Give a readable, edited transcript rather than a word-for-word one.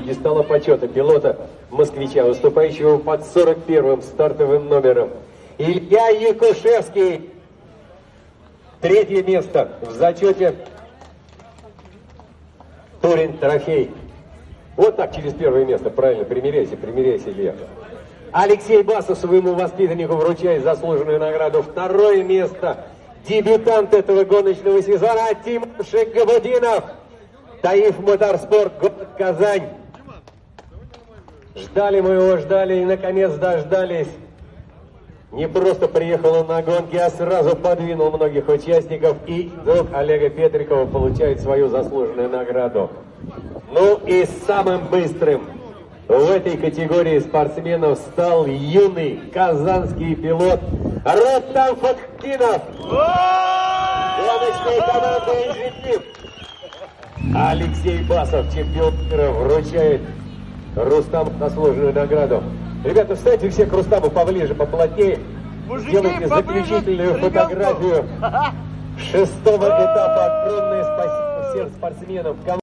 пьедестала почета пилота москвича, выступающего под 41-м стартовым номером. Илья Якушевский. Третье место в зачете. Турин трофей. Вот так, через первое место. Правильно, примеряйся, Илья. Алексей Басов своему воспитаннику вручает заслуженную награду. Второе место. Дебютант этого гоночного сезона Тимур Шигабудинов. Таиф Моторспорт, город Казань. Ждали мы его, ждали и наконец дождались. Не просто приехал он на гонки, а сразу подвинул многих участников. И друг Олега Петрикова получает свою заслуженную награду. Ну и самым быстрым в этой категории спортсменов стал юный казанский пилот Рустам Фатхетдинов. Гоночная команда «Инженер». Алексей Басов, чемпион мира, вручает Рустаму заслуженную награду. Ребята, встаньте все к Рустаму поближе, поплотнее. Сделайте заключительную фотографию 6-го этапа. Огромное спасибо всем спортсменам.